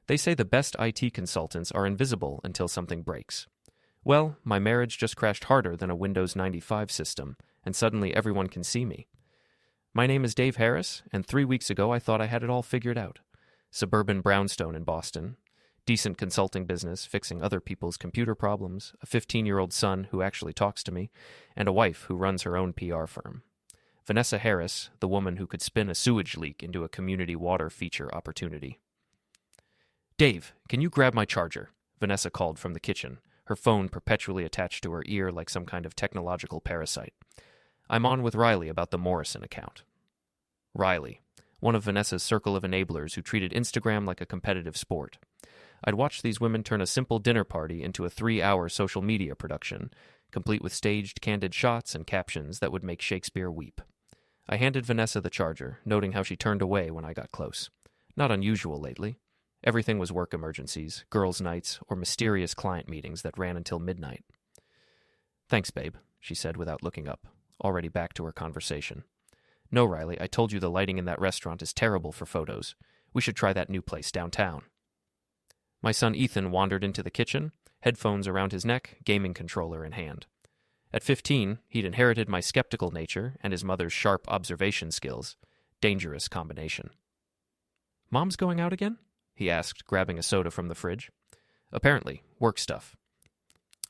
They say the best IT consultants are invisible until something breaks. Well, my marriage just crashed harder than a Windows 95 system, and suddenly everyone can see me. My name is Dave Harris, and 3 weeks ago I thought I had it all figured out. Suburban brownstone in Boston, decent consulting business fixing other people's computer problems, a 15-year-old son who actually talks to me, and a wife who runs her own PR firm. Vanessa Harris, the woman who could spin a sewage leak into a community water feature opportunity. "Dave, can you grab my charger?" Vanessa called from the kitchen, her phone perpetually attached to her ear like some kind of technological parasite. "I'm on with Riley about the Morrison account." Riley, one of Vanessa's circle of enablers who treated Instagram like a competitive sport. I'd watched these women turn a simple dinner party into a 3-hour social media production, complete with staged, candid shots and captions that would make Shakespeare weep. I handed Vanessa the charger, noting how she turned away when I got close. Not unusual lately. Everything was work emergencies, girls' nights, or mysterious client meetings that ran until midnight. "Thanks, babe," she said without looking up, already back to her conversation. "No, Riley, I told you the lighting in that restaurant is terrible for photos. We should try that new place downtown." My son Ethan wandered into the kitchen, headphones around his neck, gaming controller in hand. At 15, he'd inherited my skeptical nature and his mother's sharp observation skills. Dangerous combination. "Mom's going out again?" he asked, grabbing a soda from the fridge. "Apparently, work stuff."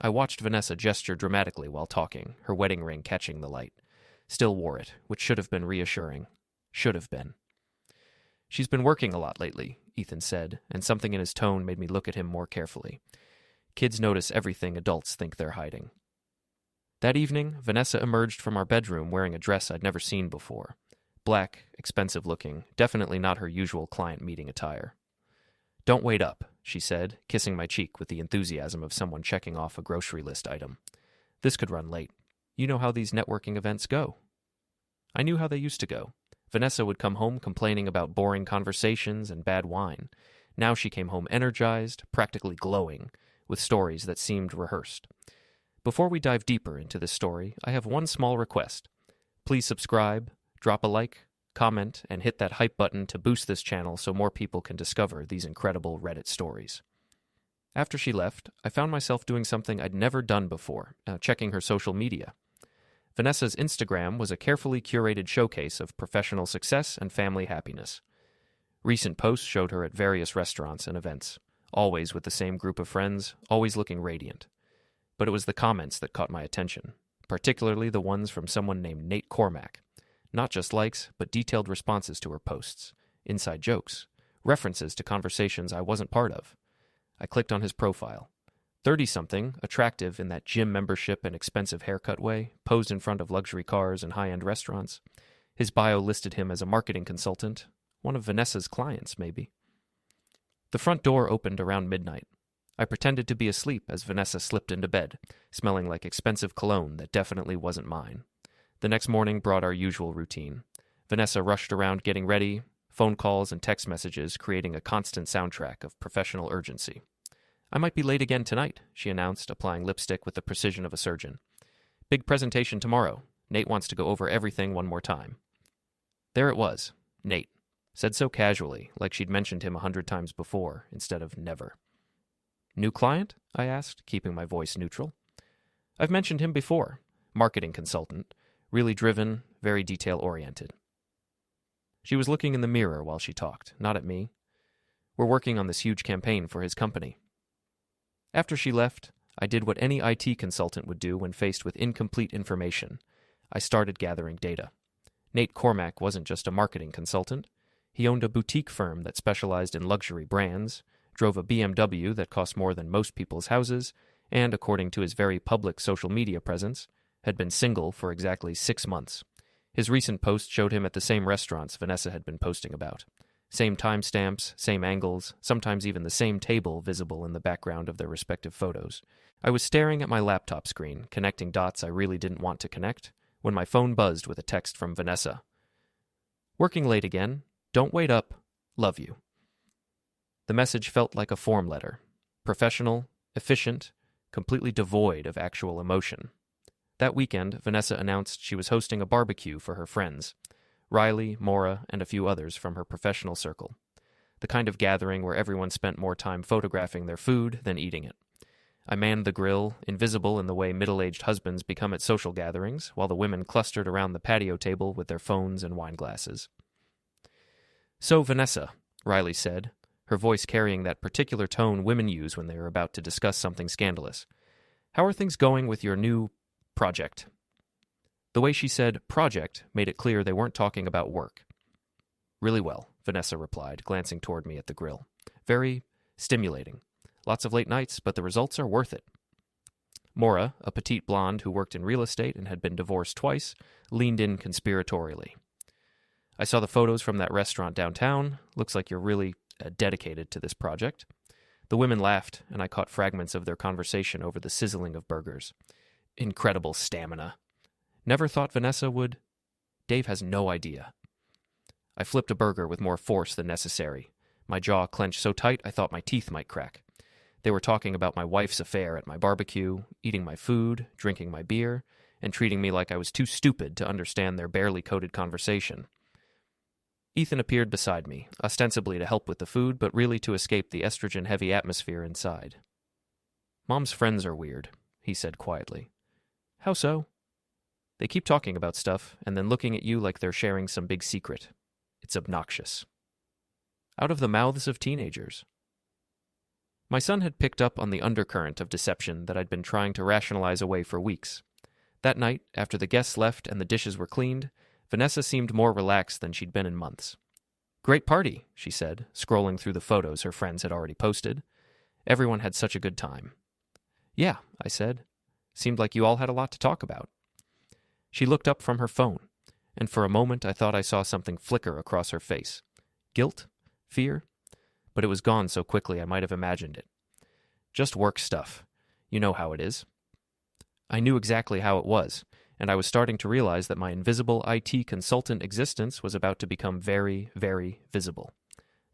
I watched Vanessa gesture dramatically while talking, her wedding ring catching the light. Still wore it, which should have been reassuring. Should have been. "She's been working a lot lately," Ethan said, and something in his tone made me look at him more carefully. Kids notice everything adults think they're hiding. That evening, Vanessa emerged from our bedroom wearing a dress I'd never seen before. Black, expensive looking, definitely not her usual client meeting attire. "Don't wait up," she said, kissing my cheek with the enthusiasm of someone checking off a grocery list item. "This could run late. You know how these networking events go." I knew how they used to go. Vanessa would come home complaining about boring conversations and bad wine. Now she came home energized, practically glowing, with stories that seemed rehearsed. Before we dive deeper into this story, I have one small request. Please subscribe, drop a like, comment, and hit that hype button to boost this channel so more people can discover these incredible Reddit stories. After she left, I found myself doing something I'd never done before, checking her social media. Vanessa's Instagram was a carefully curated showcase of professional success and family happiness. Recent posts showed her at various restaurants and events, always with the same group of friends, always looking radiant. But it was the comments that caught my attention, particularly the ones from someone named Nate Cormack. Not just likes, but detailed responses to her posts, inside jokes, references to conversations I wasn't part of. I clicked on his profile. 30-something, attractive in that gym membership and expensive haircut way, posed in front of luxury cars and high-end restaurants. His bio listed him as a marketing consultant, one of Vanessa's clients, maybe. The front door opened around midnight. I pretended to be asleep as Vanessa slipped into bed, smelling like expensive cologne that definitely wasn't mine. The next morning brought our usual routine. Vanessa rushed around getting ready, phone calls and text messages creating a constant soundtrack of professional urgency. "I might be late again tonight," she announced, applying lipstick with the precision of a surgeon. "Big presentation tomorrow. Nate wants to go over everything one more time." There it was, Nate, said so casually, like she'd mentioned him 100 times before, instead of never. "New client?" I asked, keeping my voice neutral. "I've mentioned him before. Marketing consultant. Really driven, very detail-oriented." She was looking in the mirror while she talked, not at me. "We're working on this huge campaign for his company." After she left, I did what any IT consultant would do when faced with incomplete information. I started gathering data. Nate Cormack wasn't just a marketing consultant. He owned a boutique firm that specialized in luxury brands, drove a BMW that cost more than most people's houses, and, according to his very public social media presence, had been single for exactly 6 months. His recent post showed him at the same restaurants Vanessa had been posting about. Same timestamps, same angles, sometimes even the same table visible in the background of their respective photos. I was staring at my laptop screen, connecting dots I really didn't want to connect, when my phone buzzed with a text from Vanessa. "Working late again. Don't wait up. Love you." The message felt like a form letter. Professional, efficient, completely devoid of actual emotion. That weekend, Vanessa announced she was hosting a barbecue for her friends, Riley, Maura, and a few others from her professional circle. the kind of gathering where everyone spent more time photographing their food than eating it. I manned the grill, invisible in the way middle-aged husbands become at social gatherings, while the women clustered around the patio table with their phones and wine glasses. "So, Vanessa," Riley said, her voice carrying that particular tone women use when they are about to discuss something scandalous. "How are things going with your new project?" The way she said project made it clear they weren't talking about work. "Really well," Vanessa replied, glancing toward me at the grill. "Very stimulating. Lots of late nights, but the results are worth it." Mora, a petite blonde who worked in real estate and had been divorced twice, leaned in conspiratorially. "I saw the photos from that restaurant downtown. Looks like you're really dedicated to this project." The women laughed, and I caught fragments of their conversation over the sizzling of burgers. "Incredible stamina. Never thought Vanessa would..." Dave has no idea. I flipped a burger with more force than necessary. My jaw clenched so tight I thought my teeth might crack. They were talking about my wife's affair at my barbecue, eating my food, drinking my beer, and treating me like I was too stupid to understand their barely coded conversation. Ethan appeared beside me, ostensibly to help with the food, but really to escape the estrogen-heavy atmosphere inside. "Mom's friends are weird," he said quietly. "How so?" "They keep talking about stuff, and then looking at you like they're sharing some big secret. It's obnoxious." Out of the mouths of teenagers. My son had picked up on the undercurrent of deception that I'd been trying to rationalize away for weeks. That night, after the guests left and the dishes were cleaned, Vanessa seemed more relaxed than she'd been in months. "Great party," she said, scrolling through the photos her friends had already posted. "Everyone had such a good time." "Yeah," I said. "Seemed like you all had a lot to talk about." She looked up from her phone, and for a moment I thought I saw something flicker across her face. Guilt? Fear? But it was gone so quickly I might have imagined it. "Just work stuff. You know how it is." I knew exactly how it was, and I was starting to realize that my invisible IT consultant existence was about to become very, very visible.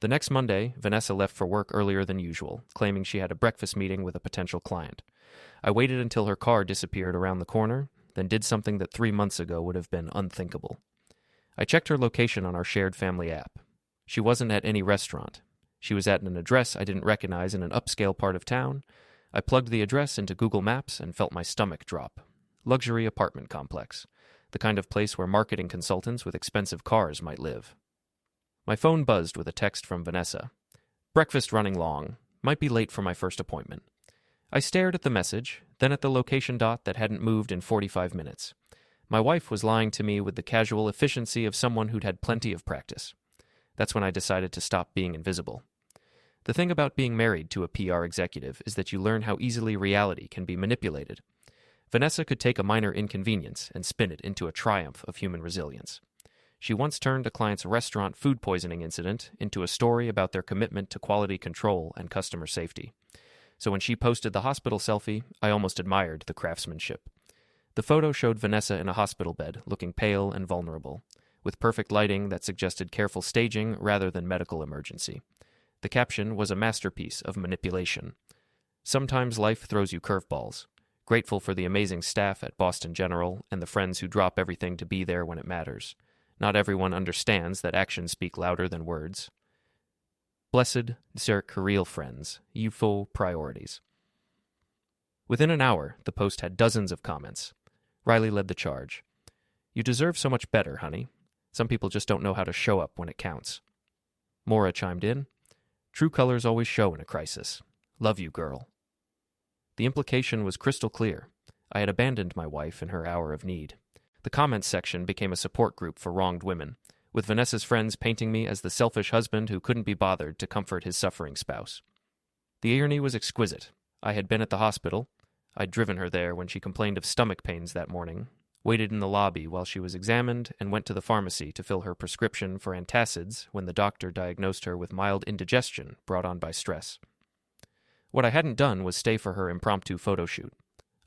The next Monday, Vanessa left for work earlier than usual, claiming she had a breakfast meeting with a potential client. I waited until her car disappeared around the corner, then did something that 3 months ago would have been unthinkable. I checked her location on our shared family app. She wasn't at any restaurant. She was at an address I didn't recognize in an upscale part of town. I plugged the address into Google Maps and felt my stomach drop. Luxury apartment complex. The kind of place where marketing consultants with expensive cars might live. My phone buzzed with a text from Vanessa. "Breakfast running long. Might be late for my first appointment." I stared at the message, then at the location dot that hadn't moved in 45 minutes. My wife was lying to me with the casual efficiency of someone who'd had plenty of practice. That's when I decided to stop being invisible. The thing about being married to a PR executive is that you learn how easily reality can be manipulated. Vanessa could take a minor inconvenience and spin it into a triumph of human resilience. She once turned a client's restaurant food poisoning incident into a story about their commitment to quality control and customer safety. So when she posted the hospital selfie, I almost admired the craftsmanship. The photo showed Vanessa in a hospital bed, looking pale and vulnerable, with perfect lighting that suggested careful staging rather than medical emergency. The caption was a masterpiece of manipulation. "Sometimes life throws you curveballs. Grateful for the amazing staff at Boston General and the friends who drop everything to be there when it matters. Not everyone understands that actions speak louder than words. Blessed, Zerk real friends, youthful priorities." Within an hour, the post had dozens of comments. Riley led the charge. "You deserve so much better, honey. Some people just don't know how to show up when it counts." Mora chimed in. "True colors always show in a crisis. Love you, girl." The implication was crystal clear. I had abandoned my wife in her hour of need. The comments section became a support group for wronged women, with Vanessa's friends painting me as the selfish husband who couldn't be bothered to comfort his suffering spouse. The irony was exquisite. I had been at the hospital. I'd driven her there when she complained of stomach pains that morning, waited in the lobby while she was examined, and went to the pharmacy to fill her prescription for antacids when the doctor diagnosed her with mild indigestion brought on by stress. What I hadn't done was stay for her impromptu photo shoot.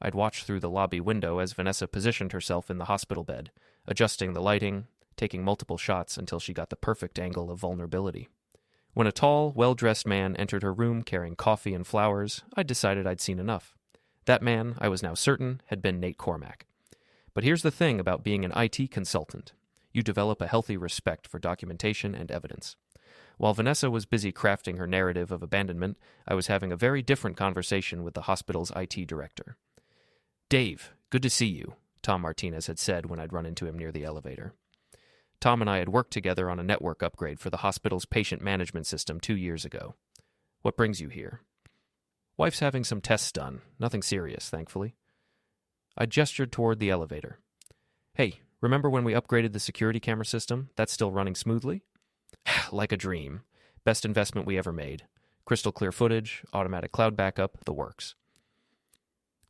I'd watched through the lobby window as Vanessa positioned herself in the hospital bed, adjusting the lighting, taking multiple shots until she got the perfect angle of vulnerability. When a tall, well-dressed man entered her room carrying coffee and flowers, I decided I'd seen enough. That man, I was now certain, had been Nate Cormack. But here's the thing about being an IT consultant. You develop a healthy respect for documentation and evidence. While Vanessa was busy crafting her narrative of abandonment, I was having a very different conversation with the hospital's IT director. "Dave, good to see you," Tom Martinez had said when I'd run into him near the elevator. Tom and I had worked together on a network upgrade for the hospital's patient management system 2 years ago. "What brings you here?" "Wife's having some tests done. Nothing serious, thankfully." I gestured toward the elevator. "Hey, remember when we upgraded the security camera system? That's still running smoothly?" "Like a dream. Best investment we ever made. Crystal clear footage, automatic cloud backup, the works."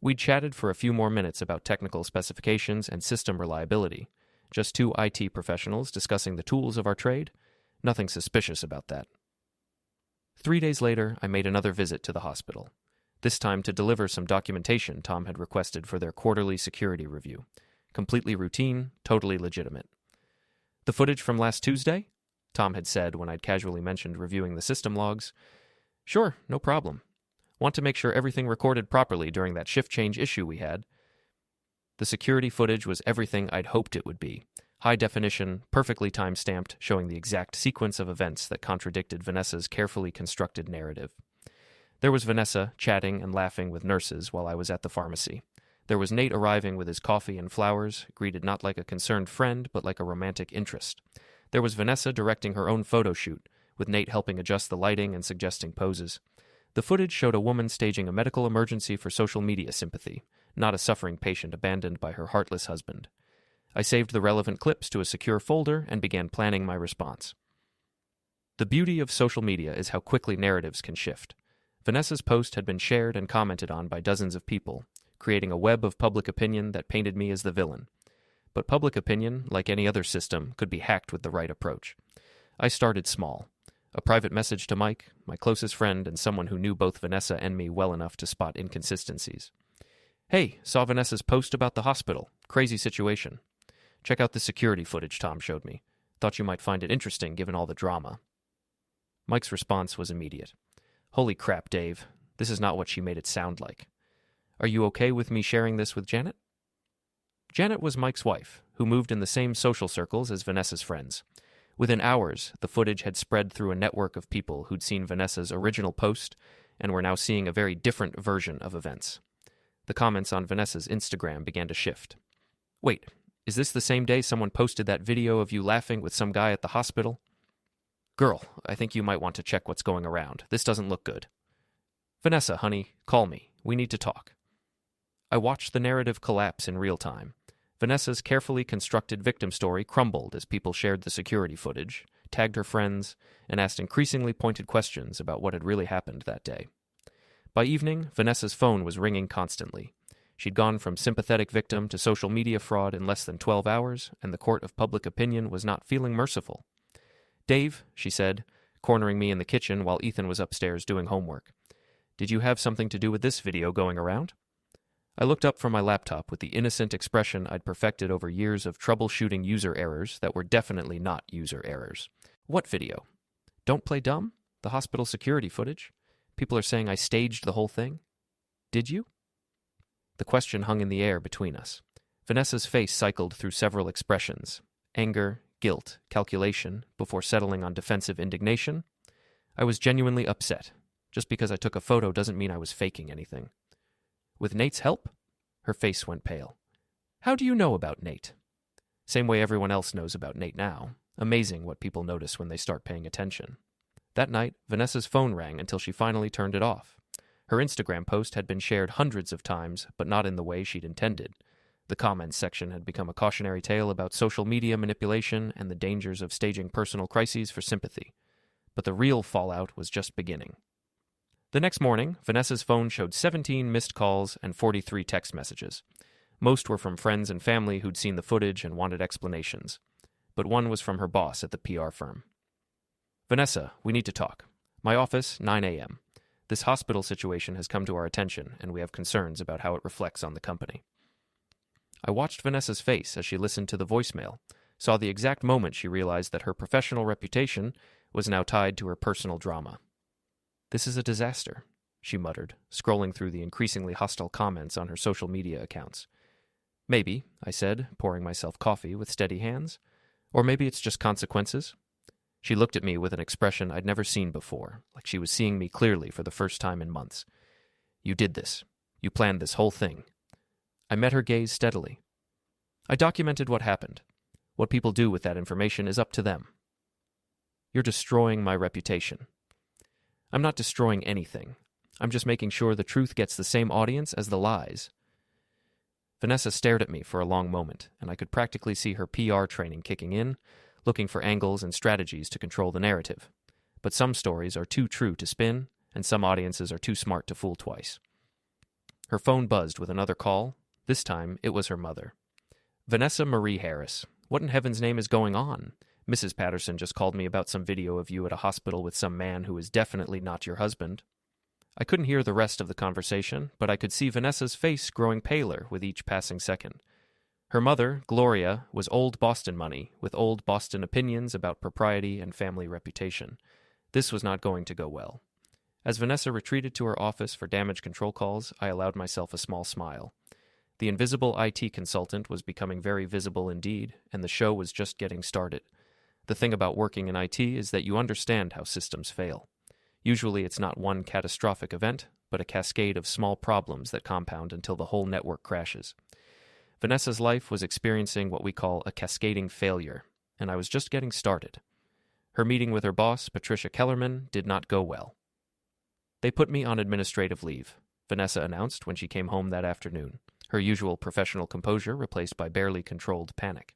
We'd chatted for a few more minutes about technical specifications and system reliability. Just two IT professionals discussing the tools of our trade. Nothing suspicious about that. 3 days later, I made another visit to the hospital. This time to deliver some documentation Tom had requested for their quarterly security review. Completely routine, totally legitimate. "The footage from last Tuesday?" Tom had said when I'd casually mentioned reviewing the system logs. "Sure, no problem. Want to make sure everything recorded properly during that shift change issue we had." The security footage was everything I'd hoped it would be. High definition, perfectly time-stamped, showing the exact sequence of events that contradicted Vanessa's carefully constructed narrative. There was Vanessa chatting and laughing with nurses while I was at the pharmacy. There was Nate arriving with his coffee and flowers, greeted not like a concerned friend, but like a romantic interest. There was Vanessa directing her own photo shoot, with Nate helping adjust the lighting and suggesting poses. The footage showed a woman staging a medical emergency for social media sympathy, not a suffering patient abandoned by her heartless husband. I saved the relevant clips to a secure folder and began planning my response. The beauty of social media is how quickly narratives can shift. Vanessa's post had been shared and commented on by dozens of people, creating a web of public opinion that painted me as the villain. But public opinion, like any other system, could be hacked with the right approach. I started small. A private message to Mike, my closest friend and someone who knew both Vanessa and me well enough to spot inconsistencies. "Hey, saw Vanessa's post about the hospital. Crazy situation. Check out the security footage Tom showed me. Thought you might find it interesting given all the drama." Mike's response was immediate. "Holy crap, Dave. This is not what she made it sound like. Are you okay with me sharing this with Janet?" Janet was Mike's wife, who moved in the same social circles as Vanessa's friends. Within hours, the footage had spread through a network of people who'd seen Vanessa's original post and were now seeing a very different version of events. The comments on Vanessa's Instagram began to shift. "Wait, is this the same day someone posted that video of you laughing with some guy at the hospital? Girl, I think you might want to check what's going around. This doesn't look good. Vanessa, honey, call me. We need to talk." I watched the narrative collapse in real time. Vanessa's carefully constructed victim story crumbled as people shared the security footage, tagged her friends, and asked increasingly pointed questions about what had really happened that day. By evening, Vanessa's phone was ringing constantly. She'd gone from sympathetic victim to social media fraud in less than 12 hours, and the court of public opinion was not feeling merciful. "Dave," she said, cornering me in the kitchen while Ethan was upstairs doing homework. "Did you have something to do with this video going around?" I looked up from my laptop with the innocent expression I'd perfected over years of troubleshooting user errors that were definitely not user errors. "What video? Don't play dumb? The hospital security footage? People are saying I staged the whole thing? Did you?" The question hung in the air between us. Vanessa's face cycled through several expressions: anger, guilt, calculation, before settling on defensive indignation. I was genuinely upset. Just because I took a photo doesn't mean I was faking anything. "With Nate's help?" Her face went pale. "How do you know about Nate?" Same way everyone else knows about Nate now. Amazing what people notice when they start paying attention. That night, Vanessa's phone rang until she finally turned it off. Her Instagram post had been shared hundreds of times, but not in the way she'd intended. The comments section had become a cautionary tale about social media manipulation and the dangers of staging personal crises for sympathy. But the real fallout was just beginning. The next morning, Vanessa's phone showed 17 missed calls and 43 text messages. Most were from friends and family who'd seen the footage and wanted explanations. But one was from her boss at the PR firm. "Vanessa, we need to talk. My office, 9 a.m. This hospital situation has come to our attention, and we have concerns about how it reflects on the company." I watched Vanessa's face as she listened to the voicemail, saw the exact moment she realized that her professional reputation was now tied to her personal drama. "This is a disaster," she muttered, scrolling through the increasingly hostile comments on her social media accounts. "Maybe," I said, pouring myself coffee with steady hands. "Or maybe it's just consequences." She looked at me with an expression I'd never seen before, like she was seeing me clearly for the first time in months. "You did this. You planned this whole thing." I met her gaze steadily. "I documented what happened. What people do with that information is up to them." "You're destroying my reputation." "I'm not destroying anything. I'm just making sure the truth gets the same audience as the lies." Vanessa stared at me for a long moment, and I could practically see her PR training kicking in, looking for angles and strategies to control the narrative. But some stories are too true to spin, and some audiences are too smart to fool twice. Her phone buzzed with another call. This time, it was her mother. "Vanessa Marie Harris, what in heaven's name is going on? Mrs. Patterson just called me about some video of you at a hospital with some man who is definitely not your husband." I couldn't hear the rest of the conversation, but I could see Vanessa's face growing paler with each passing second. Her mother, Gloria, was old Boston money, with old Boston opinions about propriety and family reputation. This was not going to go well. As Vanessa retreated to her office for damage control calls, I allowed myself a small smile. The invisible IT consultant was becoming very visible indeed, and the show was just getting started. The thing about working in IT is that you understand how systems fail. Usually it's not one catastrophic event, but a cascade of small problems that compound until the whole network crashes. Vanessa's life was experiencing what we call a cascading failure, and I was just getting started. Her meeting with her boss, Patricia Kellerman, did not go well. "They put me on administrative leave," Vanessa announced when she came home that afternoon, her usual professional composure replaced by barely controlled panic.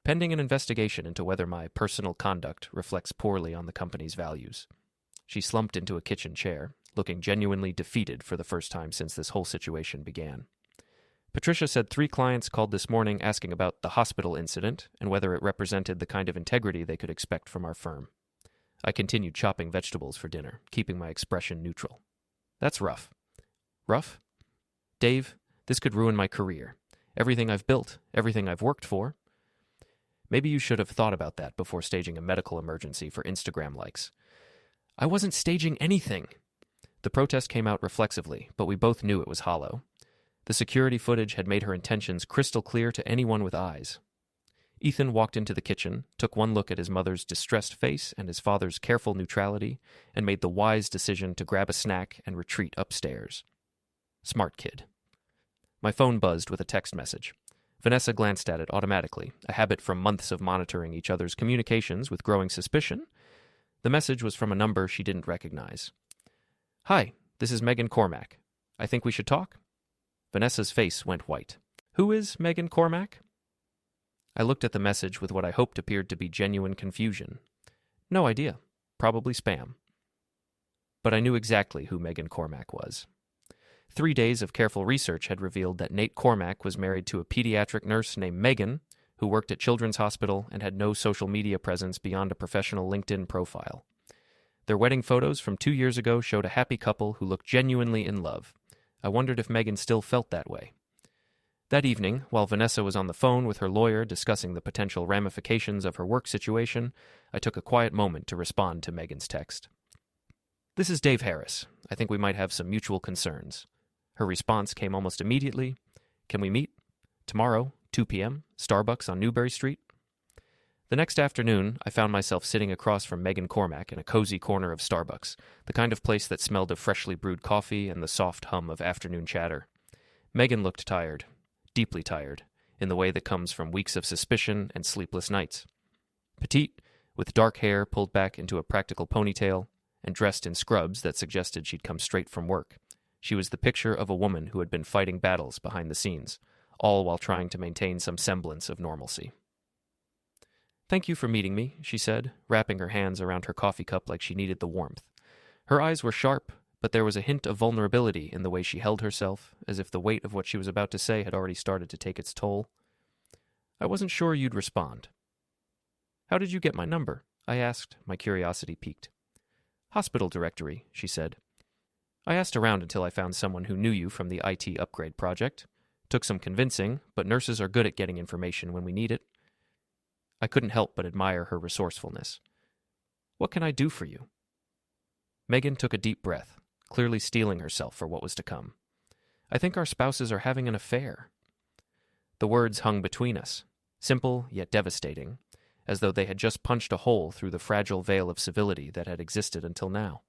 "Pending an investigation into whether my personal conduct reflects poorly on the company's values." She slumped into a kitchen chair, looking genuinely defeated for the first time since this whole situation began. "Patricia said 3 clients called this morning asking about the hospital incident and whether it represented the kind of integrity they could expect from our firm." I continued chopping vegetables for dinner, keeping my expression neutral. "That's rough." "Rough? Dave, this could ruin my career. Everything I've built, everything I've worked for." "Maybe you should have thought about that before staging a medical emergency for Instagram likes." "I wasn't staging anything." The protest came out reflexively, but we both knew it was hollow. The security footage had made her intentions crystal clear to anyone with eyes. Ethan walked into the kitchen, took one look at his mother's distressed face and his father's careful neutrality, and made the wise decision to grab a snack and retreat upstairs. Smart kid. My phone buzzed with a text message. Vanessa glanced at it automatically, a habit from months of monitoring each other's communications with growing suspicion. The message was from a number she didn't recognize. "Hi, this is Megan Cormack. I think we should talk?" Vanessa's face went white. "Who is Megan Cormack?" I looked at the message with what I hoped appeared to be genuine confusion. No idea. Probably spam. But I knew exactly who Megan Cormack was. 3 days of careful research had revealed that Nate Cormack was married to a pediatric nurse named Megan, who worked at Children's Hospital and had no social media presence beyond a professional LinkedIn profile. Their wedding photos from 2 years ago showed a happy couple who looked genuinely in love. I wondered if Megan still felt that way. That evening, while Vanessa was on the phone with her lawyer discussing the potential ramifications of her work situation, I took a quiet moment to respond to Megan's text. "This is Dave Harris. I think we might have some mutual concerns." Her response came almost immediately. "Can we meet? Tomorrow, 2 p.m., Starbucks on Newbury Street?" The next afternoon, I found myself sitting across from Megan Cormack in a cozy corner of Starbucks, the kind of place that smelled of freshly brewed coffee and the soft hum of afternoon chatter. Megan looked tired, deeply tired, in the way that comes from weeks of suspicion and sleepless nights. Petite, with dark hair pulled back into a practical ponytail, and dressed in scrubs that suggested she'd come straight from work. She was the picture of a woman who had been fighting battles behind the scenes, all while trying to maintain some semblance of normalcy. "Thank you for meeting me," she said, wrapping her hands around her coffee cup like she needed the warmth. Her eyes were sharp, but there was a hint of vulnerability in the way she held herself, as if the weight of what she was about to say had already started to take its toll. "I wasn't sure you'd respond." "How did you get my number?" I asked, my curiosity piqued. "Hospital directory," she said. "I asked around until I found someone who knew you from the IT upgrade project. Took some convincing, but nurses are good at getting information when we need it." I couldn't help but admire her resourcefulness. "What can I do for you?" Megan took a deep breath, clearly steeling herself for what was to come. "I think our spouses are having an affair." The words hung between us, simple yet devastating, as though they had just punched a hole through the fragile veil of civility that had existed until now.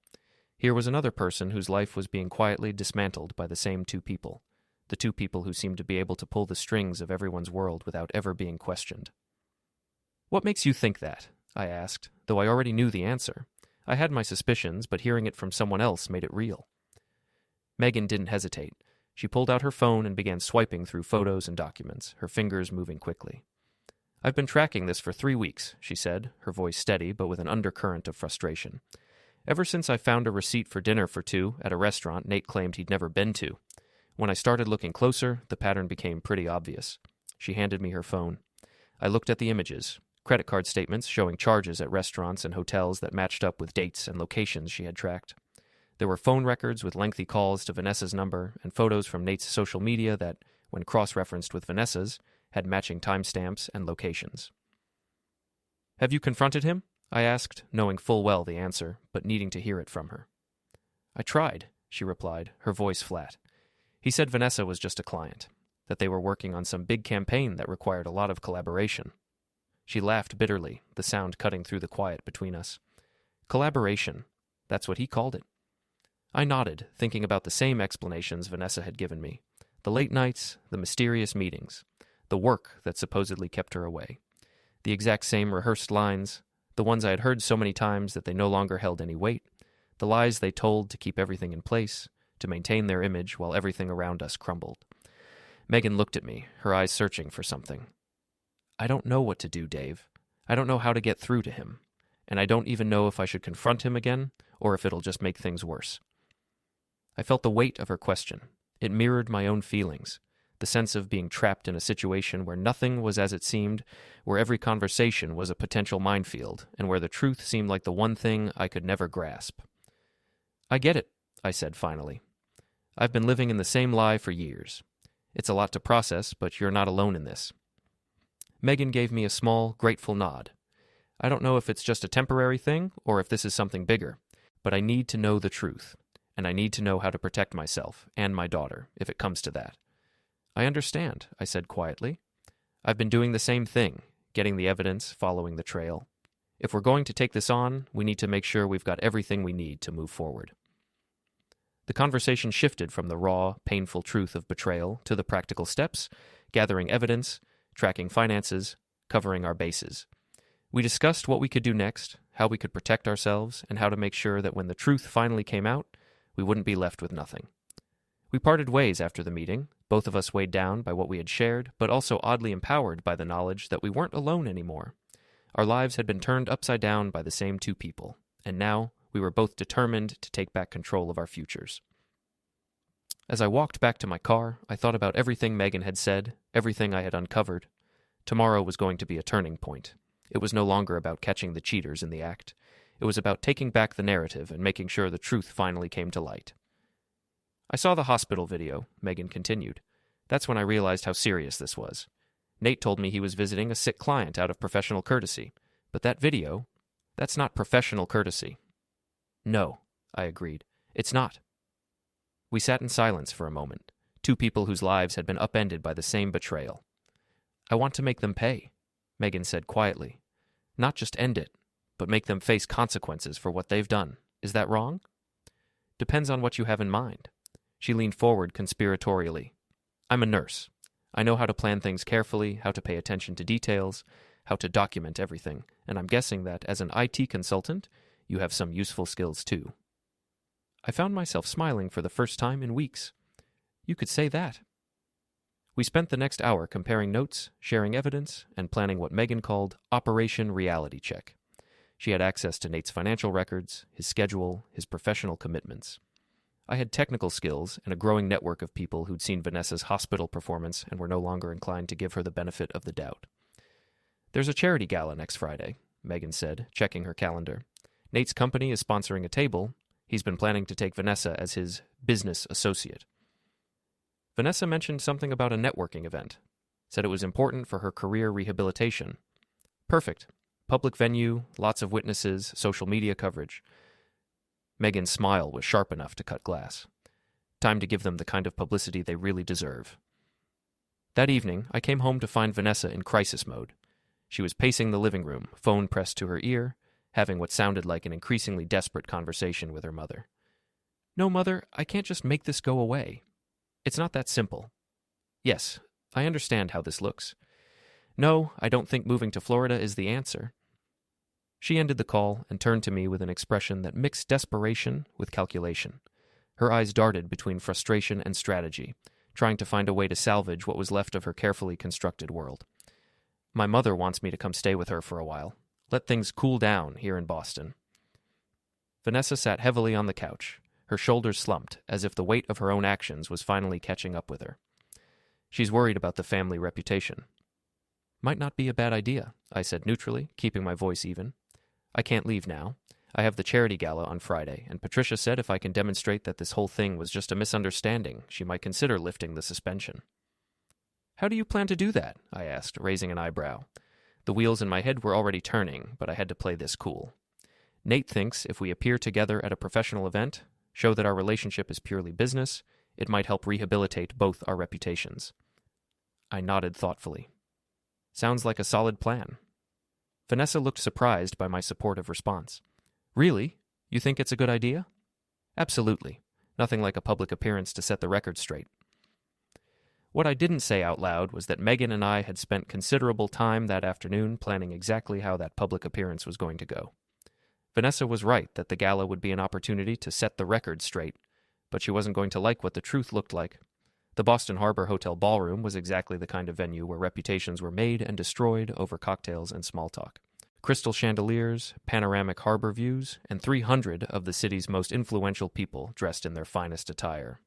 Here was another person whose life was being quietly dismantled by the same two people, the two people who seemed to be able to pull the strings of everyone's world without ever being questioned. "What makes you think that?" I asked, though I already knew the answer. I had my suspicions, but hearing it from someone else made it real. Megan didn't hesitate. She pulled out her phone and began swiping through photos and documents, her fingers moving quickly. "I've been tracking this for 3 weeks," she said, her voice steady but with an undercurrent of frustration. "Ever since I found a receipt for dinner for two at a restaurant Nate claimed he'd never been to. When I started looking closer, the pattern became pretty obvious." She handed me her phone. I looked at the images, credit card statements showing charges at restaurants and hotels that matched up with dates and locations she had tracked. There were phone records with lengthy calls to Vanessa's number and photos from Nate's social media that, when cross-referenced with Vanessa's, had matching timestamps and locations. "Have you confronted him?" I asked, knowing full well the answer, but needing to hear it from her. "I tried," she replied, her voice flat. "He said Vanessa was just a client, that they were working on some big campaign that required a lot of collaboration." She laughed bitterly, the sound cutting through the quiet between us. "Collaboration. That's what he called it." I nodded, thinking about the same explanations Vanessa had given me. The late nights, the mysterious meetings, the work that supposedly kept her away. The exact same rehearsed lines, the ones I had heard so many times that they no longer held any weight, the lies they told to keep everything in place, to maintain their image while everything around us crumbled. Megan looked at me, her eyes searching for something. "I don't know what to do, Dave. I don't know how to get through to him, and I don't even know if I should confront him again or if it'll just make things worse." I felt the weight of her question. It mirrored my own feelings, the sense of being trapped in a situation where nothing was as it seemed, where every conversation was a potential minefield, and where the truth seemed like the one thing I could never grasp. "I get it," I said finally. "I've been living in the same lie for years. It's a lot to process, but you're not alone in this." Megan gave me a small, grateful nod. "I don't know if it's just a temporary thing or if this is something bigger, but I need to know the truth, and I need to know how to protect myself and my daughter, if it comes to that." "I understand," I said quietly. "I've been doing the same thing, getting the evidence, following the trail. If we're going to take this on, we need to make sure we've got everything we need to move forward." The conversation shifted from the raw, painful truth of betrayal to the practical steps, gathering evidence, tracking finances, covering our bases. We discussed what we could do next, how we could protect ourselves, and how to make sure that when the truth finally came out, we wouldn't be left with nothing. We parted ways after the meeting, both of us weighed down by what we had shared, but also oddly empowered by the knowledge that we weren't alone anymore. Our lives had been turned upside down by the same two people, and now we were both determined to take back control of our futures. As I walked back to my car, I thought about everything Megan had said, everything I had uncovered. Tomorrow was going to be a turning point. It was no longer about catching the cheaters in the act. It was about taking back the narrative and making sure the truth finally came to light. "I saw the hospital video," Megan continued. "That's when I realized how serious this was. Nate told me he was visiting a sick client out of professional courtesy, but that video, that's not professional courtesy." "No," I agreed. "It's not." We sat in silence for a moment, two people whose lives had been upended by the same betrayal. "I want to make them pay," Megan said quietly. "Not just end it, but make them face consequences for what they've done. Is that wrong?" "Depends on what you have in mind." She leaned forward conspiratorially. "I'm a nurse. I know how to plan things carefully, how to pay attention to details, how to document everything, and I'm guessing that as an IT consultant, you have some useful skills too." I found myself smiling for the first time in weeks. "You could say that." We spent the next hour comparing notes, sharing evidence, and planning what Megan called Operation Reality Check. She had access to Nate's financial records, his schedule, his professional commitments. I had technical skills and a growing network of people who'd seen Vanessa's hospital performance and were no longer inclined to give her the benefit of the doubt. "There's a charity gala next Friday," Megan said, checking her calendar. "Nate's company is sponsoring a table. He's been planning to take Vanessa as his business associate." Vanessa mentioned something about a networking event, said it was important for her career rehabilitation. Perfect. Public venue, lots of witnesses, social media coverage. Megan's smile was sharp enough to cut glass. Time to give them the kind of publicity they really deserve. That evening, I came home to find Vanessa in crisis mode. She was pacing the living room, phone pressed to her ear, having what sounded like an increasingly desperate conversation with her mother. "No, Mother, I can't just make this go away. It's not that simple. Yes, I understand how this looks. No, I don't think moving to Florida is the answer." She ended the call and turned to me with an expression that mixed desperation with calculation. Her eyes darted between frustration and strategy, trying to find a way to salvage what was left of her carefully constructed world. "My mother wants me to come stay with her for a while. Let things cool down here in Boston." Vanessa sat heavily on the couch, her shoulders slumped, as if the weight of her own actions was finally catching up with her. "She's worried about the family reputation." "Might not be a bad idea," I said neutrally, keeping my voice even. "I can't leave now. I have the charity gala on Friday, and Patricia said if I can demonstrate that this whole thing was just a misunderstanding, she might consider lifting the suspension." "How do you plan to do that?" I asked, raising an eyebrow. The wheels in my head were already turning, but I had to play this cool. "Nate thinks if we appear together at a professional event, show that our relationship is purely business, it might help rehabilitate both our reputations." I nodded thoughtfully. "Sounds like a solid plan." Vanessa looked surprised by my supportive response. "Really? You think it's a good idea?" "Absolutely. Nothing like a public appearance to set the record straight." What I didn't say out loud was that Megan and I had spent considerable time that afternoon planning exactly how that public appearance was going to go. Vanessa was right that the gala would be an opportunity to set the record straight, but she wasn't going to like what the truth looked like. The Boston Harbor Hotel ballroom was exactly the kind of venue where reputations were made and destroyed over cocktails and small talk. Crystal chandeliers, panoramic harbor views, and 300 of the city's most influential people dressed in their finest attire.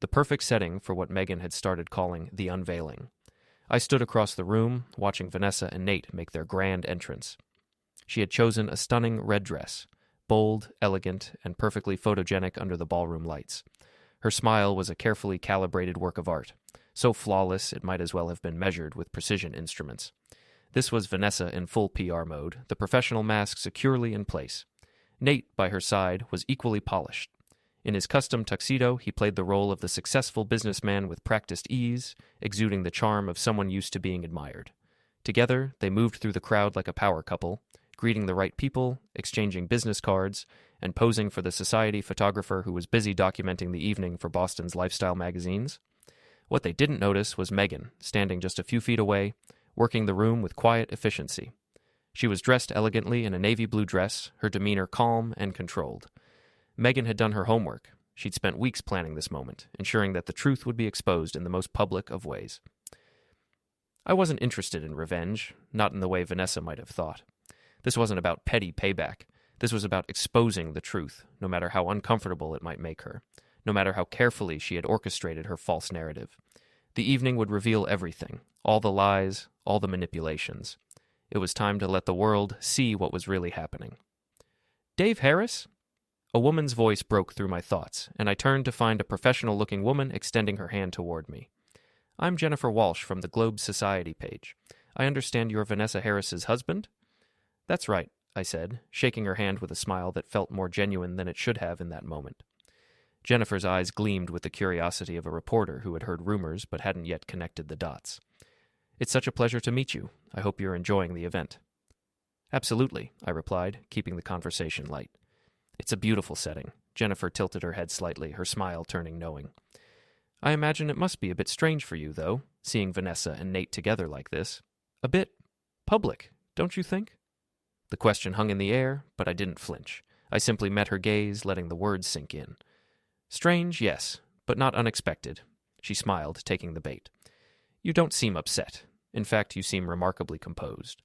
The perfect setting for what Megan had started calling the unveiling. I stood across the room, watching Vanessa and Nate make their grand entrance. She had chosen a stunning red dress, bold, elegant, and perfectly photogenic under the ballroom lights. Her smile was a carefully calibrated work of art, so flawless it might as well have been measured with precision instruments. This was Vanessa in full PR mode, the professional mask securely in place. Nate, by her side, was equally polished. In his custom tuxedo, he played the role of the successful businessman with practiced ease, exuding the charm of someone used to being admired. Together, they moved through the crowd like a power couple, greeting the right people, exchanging business cards, and posing for the society photographer who was busy documenting the evening for Boston's lifestyle magazines. What they didn't notice was Megan, standing just a few feet away, working the room with quiet efficiency. She was dressed elegantly in a navy blue dress, her demeanor calm and controlled. Megan had done her homework. She'd spent weeks planning this moment, ensuring that the truth would be exposed in the most public of ways. I wasn't interested in revenge, not in the way Vanessa might have thought. This wasn't about petty payback. This was about exposing the truth, no matter how uncomfortable it might make her, no matter how carefully she had orchestrated her false narrative. The evening would reveal everything, all the lies, all the manipulations. It was time to let the world see what was really happening. "Dave Harris?" A woman's voice broke through my thoughts, and I turned to find a professional-looking woman extending her hand toward me. "I'm Jennifer Walsh from the Globe Society page. I understand you're Vanessa Harris's husband?" "That's right," I said, shaking her hand with a smile that felt more genuine than it should have in that moment. Jennifer's eyes gleamed with the curiosity of a reporter who had heard rumors but hadn't yet connected the dots. "It's such a pleasure to meet you. I hope you're enjoying the event." "Absolutely," I replied, keeping the conversation light. "It's a beautiful setting." Jennifer tilted her head slightly, her smile turning knowing. "I imagine it must be a bit strange for you, though, seeing Vanessa and Nate together like this. A bit public, don't you think?" The question hung in the air, but I didn't flinch. I simply met her gaze, letting the words sink in. "Strange, yes, but not unexpected." She smiled, taking the bait. "You don't seem upset. In fact, you seem remarkably composed."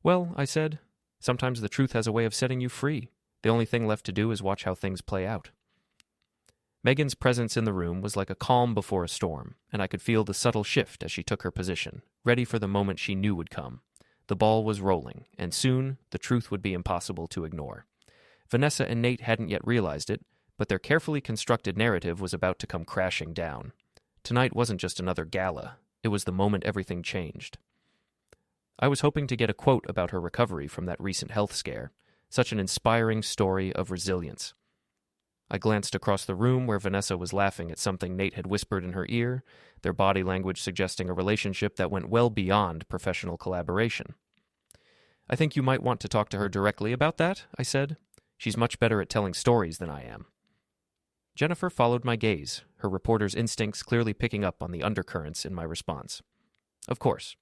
"Well," I said, "sometimes the truth has a way of setting you free. The only thing left to do is watch how things play out." Megan's presence in the room was like a calm before a storm, and I could feel the subtle shift as she took her position, ready for the moment she knew would come. The ball was rolling, and soon the truth would be impossible to ignore. Vanessa and Nate hadn't yet realized it, but their carefully constructed narrative was about to come crashing down. Tonight wasn't just another gala. It was the moment everything changed. I was hoping to get a quote about her recovery from that recent health scare. Such an inspiring story of resilience. I glanced across the room where Vanessa was laughing at something Nate had whispered in her ear, their body language suggesting a relationship that went well beyond professional collaboration. I think you might want to talk to her directly about that, I said. She's much better at telling stories than I am. Jennifer followed my gaze, her reporter's instincts clearly picking up on the undercurrents in my response. Of course.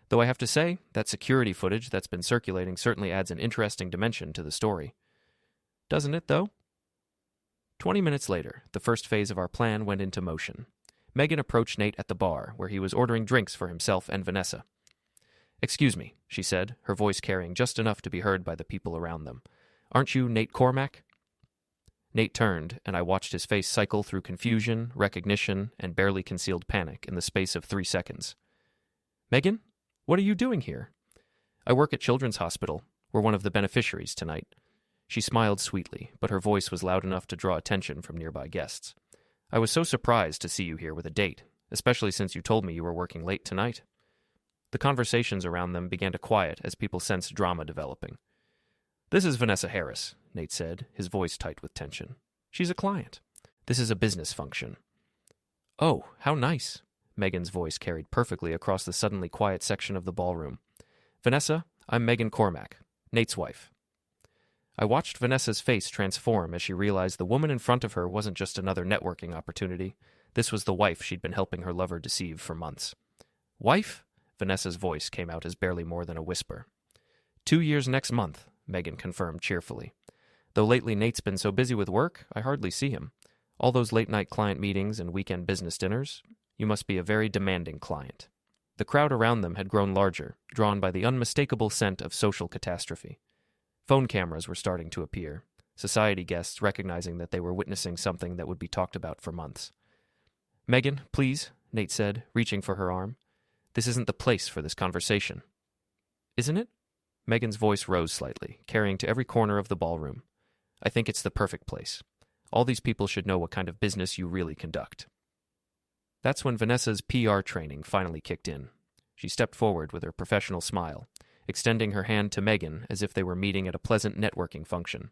Though I have to say, that security footage that's been circulating certainly adds an interesting dimension to the story. Doesn't it, though? 20 minutes later, the first phase of our plan went into motion. Megan approached Nate at the bar, where he was ordering drinks for himself and Vanessa. "Excuse me," she said, her voice carrying just enough to be heard by the people around them. "Aren't you Nate Cormack?" Nate turned, and I watched his face cycle through confusion, recognition, and barely concealed panic in the space of 3 seconds. "Megan, what are you doing here?" "I work at Children's Hospital. We're one of the beneficiaries tonight." She smiled sweetly, but her voice was loud enough to draw attention from nearby guests. "I was so surprised to see you here with a date, especially since you told me you were working late tonight." The conversations around them began to quiet as people sensed drama developing. "This is Vanessa Harris," Nate said, his voice tight with tension. "She's a client. This is a business function." "Oh, how nice." Megan's voice carried perfectly across the suddenly quiet section of the ballroom. "Vanessa, I'm Megan Cormack, Nate's wife." I watched Vanessa's face transform as she realized the woman in front of her wasn't just another networking opportunity. This was the wife she'd been helping her lover deceive for months. "Wife?" Vanessa's voice came out as barely more than a whisper. 2 years next month, Megan confirmed cheerfully. "Though lately Nate's been so busy with work, I hardly see him. All those late-night client meetings and weekend business dinners. You must be a very demanding client." The crowd around them had grown larger, drawn by the unmistakable scent of social catastrophe. Phone cameras were starting to appear, society guests recognizing that they were witnessing something that would be talked about for months. "Megan, please," Nate said, reaching for her arm. "This isn't the place for this conversation." "Isn't it?" Megan's voice rose slightly, carrying to every corner of the ballroom. "I think it's the perfect place. All these people should know what kind of business you really conduct." That's when Vanessa's PR training finally kicked in. She stepped forward with her professional smile, extending her hand to Megan as if they were meeting at a pleasant networking function.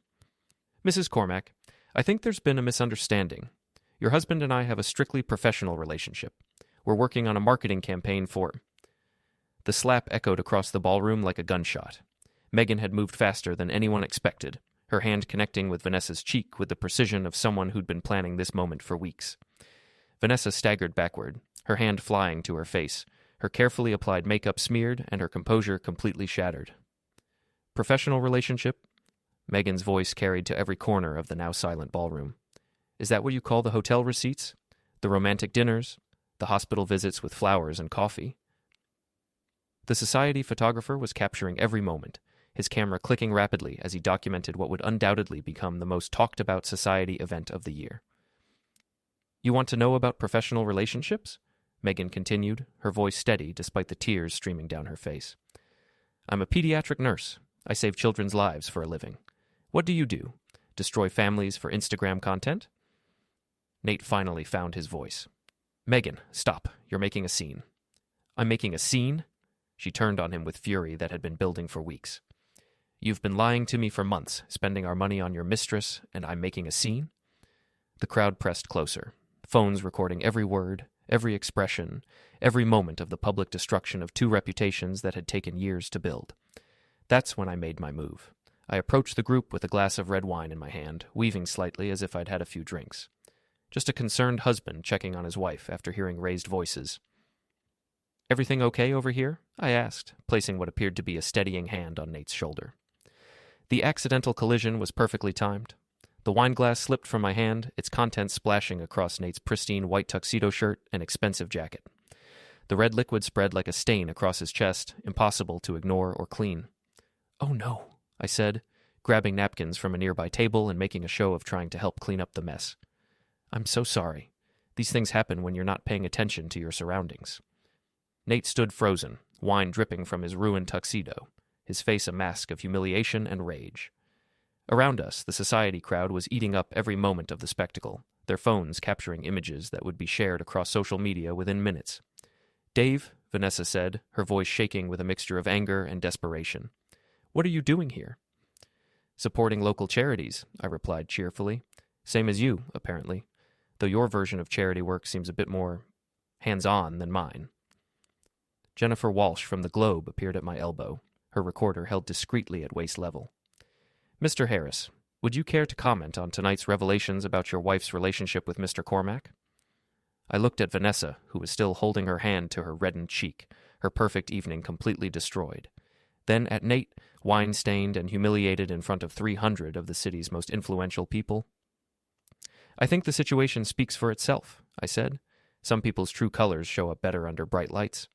"Mrs. Cormack, I think there's been a misunderstanding. Your husband and I have a strictly professional relationship. We're working on a marketing campaign for—" The slap echoed across the ballroom like a gunshot. Megan had moved faster than anyone expected, her hand connecting with Vanessa's cheek with the precision of someone who'd been planning this moment for weeks. Vanessa staggered backward, her hand flying to her face, her carefully applied makeup smeared and her composure completely shattered. "Professional relationship?" Megan's voice carried to every corner of the now silent ballroom. "Is that what you call the hotel receipts? The romantic dinners? The hospital visits with flowers and coffee?" The society photographer was capturing every moment, his camera clicking rapidly as he documented what would undoubtedly become the most talked-about society event of the year. "You want to know about professional relationships?" Megan continued, her voice steady despite the tears streaming down her face. "I'm a pediatric nurse. I save children's lives for a living. What do you do? Destroy families for Instagram content?" Nate finally found his voice. "Megan, stop. You're making a scene." "I'm making a scene?" She turned on him with fury that had been building for weeks. "You've been lying to me for months, spending our money on your mistress, and I'm making a scene?" The crowd pressed closer, phones recording every word, every expression, every moment of the public destruction of 2 reputations that had taken years to build. That's when I made my move. I approached the group with a glass of red wine in my hand, weaving slightly as if I'd had a few drinks. Just a concerned husband checking on his wife after hearing raised voices. "Everything okay over here?" I asked, placing what appeared to be a steadying hand on Nate's shoulder. The accidental collision was perfectly timed. The wine glass slipped from my hand, its contents splashing across Nate's pristine white tuxedo shirt and expensive jacket. The red liquid spread like a stain across his chest, impossible to ignore or clean. "Oh no," I said, grabbing napkins from a nearby table and making a show of trying to help clean up the mess. "I'm so sorry. These things happen when you're not paying attention to your surroundings." Nate stood frozen, wine dripping from his ruined tuxedo, his face a mask of humiliation and rage. Around us, the society crowd was eating up every moment of the spectacle, their phones capturing images that would be shared across social media within minutes. "Dave," Vanessa said, her voice shaking with a mixture of anger and desperation. "What are you doing here?" "Supporting local charities," I replied cheerfully. "Same as you, apparently, though your version of charity work seems a bit more hands-on than mine." Jennifer Walsh from The Globe appeared at my elbow, her recorder held discreetly at waist level. "Mr. Harris, would you care to comment on tonight's revelations about your wife's relationship with Mr. Cormack?" I looked at Vanessa, who was still holding her hand to her reddened cheek, her perfect evening completely destroyed. Then at Nate, wine-stained and humiliated in front of 300 of the city's most influential people. "I think the situation speaks for itself," I said. "Some people's true colors show up better under bright lights."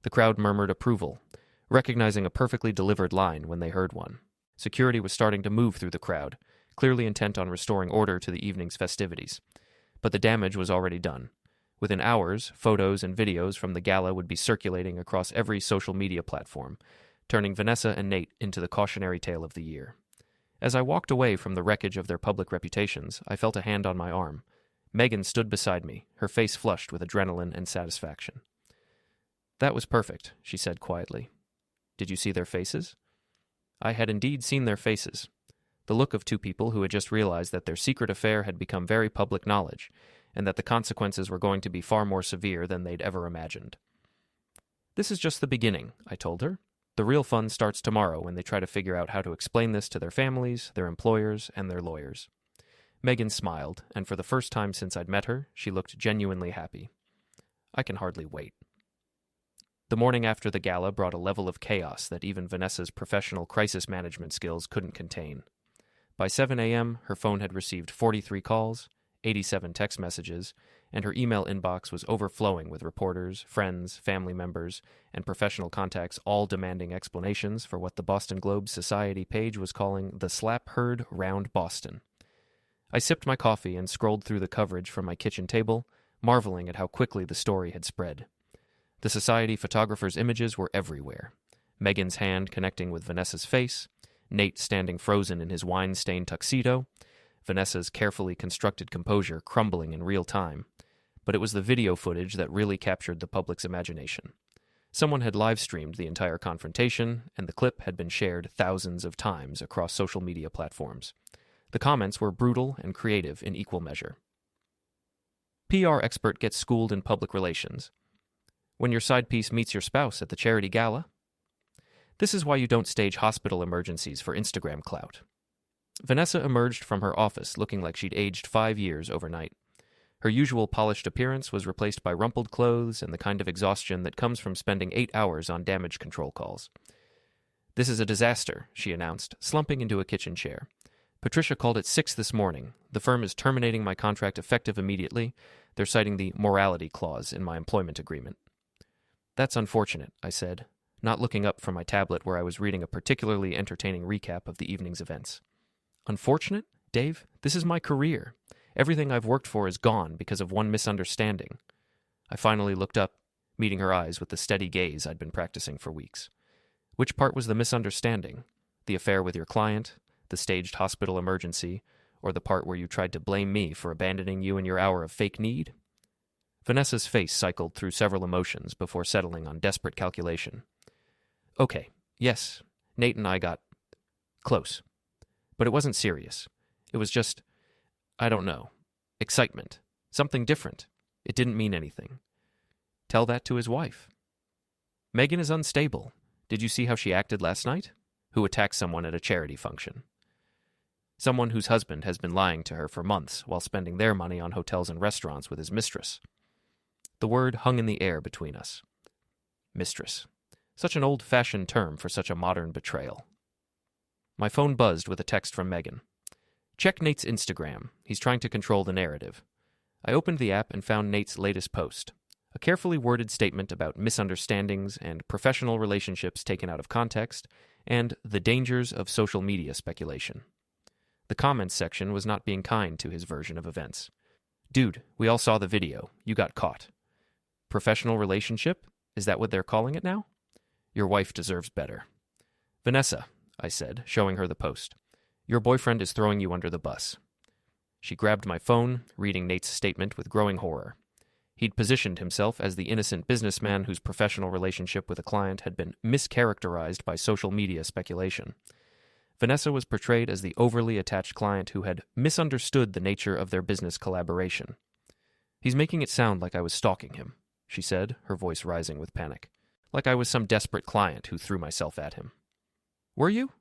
The crowd murmured approval, recognizing a perfectly delivered line when they heard one. Security was starting to move through the crowd, clearly intent on restoring order to the evening's festivities. But the damage was already done. Within hours, photos and videos from the gala would be circulating across every social media platform, turning Vanessa and Nate into the cautionary tale of the year. As I walked away from the wreckage of their public reputations, I felt a hand on my arm. Megan stood beside me, her face flushed with adrenaline and satisfaction. "That was perfect," she said quietly. "Did you see their faces?" I had indeed seen their faces. The look of two people who had just realized that their secret affair had become very public knowledge, and that the consequences were going to be far more severe than they'd ever imagined. "This is just the beginning," I told her. "The real fun starts tomorrow when they try to figure out how to explain this to their families, their employers, and their lawyers." Megan smiled, and for the first time since I'd met her, she looked genuinely happy. "I can hardly wait." The morning after the gala brought a level of chaos that even Vanessa's professional crisis management skills couldn't contain. By 7 a.m., her phone had received 43 calls, 87 text messages, and her email inbox was overflowing with reporters, friends, family members, and professional contacts all demanding explanations for what the Boston Globe Society page was calling the slap heard round Boston. I sipped my coffee and scrolled through the coverage from my kitchen table, marveling at how quickly the story had spread. The Society photographer's images were everywhere. Megan's hand connecting with Vanessa's face, Nate standing frozen in his wine-stained tuxedo, Vanessa's carefully constructed composure crumbling in real time. But it was the video footage that really captured the public's imagination. Someone had live-streamed the entire confrontation, and the clip had been shared thousands of times across social media platforms. The comments were brutal and creative in equal measure. PR expert gets schooled in public relations. When your side piece meets your spouse at the charity gala. This is why you don't stage hospital emergencies for Instagram clout. Vanessa emerged from her office looking like she'd aged 5 years overnight. Her usual polished appearance was replaced by rumpled clothes and the kind of exhaustion that comes from spending 8 hours on damage control calls. "This is a disaster," she announced, slumping into a kitchen chair. "Patricia called at 6 this morning. The firm is terminating my contract effective immediately. They're citing the morality clause in my employment agreement." "That's unfortunate," I said, not looking up from my tablet where I was reading a particularly entertaining recap of the evening's events. "Unfortunate? Dave, this is my career. Everything I've worked for is gone because of one misunderstanding." I finally looked up, meeting her eyes with the steady gaze I'd been practicing for weeks. "Which part was the misunderstanding? The affair with your client, the staged hospital emergency, or the part where you tried to blame me for abandoning you in your hour of fake need?" Vanessa's face cycled through several emotions before settling on desperate calculation. "Okay, yes, Nate and I got close. But it wasn't serious. It was just, I don't know, excitement. Something different. It didn't mean anything." Tell that to his wife. "Megan is unstable. Did you see how she acted last night? Who attacked someone at a charity function? Someone whose husband has been lying to her for months while spending their money on hotels and restaurants with his mistress." The word hung in the air between us. Mistress. Such an old-fashioned term for such a modern betrayal. My phone buzzed with a text from Megan. "Check Nate's Instagram. He's trying to control the narrative." I opened the app and found Nate's latest post, a carefully worded statement about misunderstandings and professional relationships taken out of context, and the dangers of social media speculation. The comments section was not being kind to his version of events. "Dude, we all saw the video. You got caught." "Professional relationship? Is that what they're calling it now?" "Your wife deserves better." "Vanessa," I said, showing her the post, "your boyfriend is throwing you under the bus." She grabbed my phone, reading Nate's statement with growing horror. He'd positioned himself as the innocent businessman whose professional relationship with a client had been mischaracterized by social media speculation. Vanessa was portrayed as the overly attached client who had misunderstood the nature of their business collaboration. "He's making it sound like I was stalking him," she said, her voice rising with panic. like I was some desperate client who threw myself at him. Were you?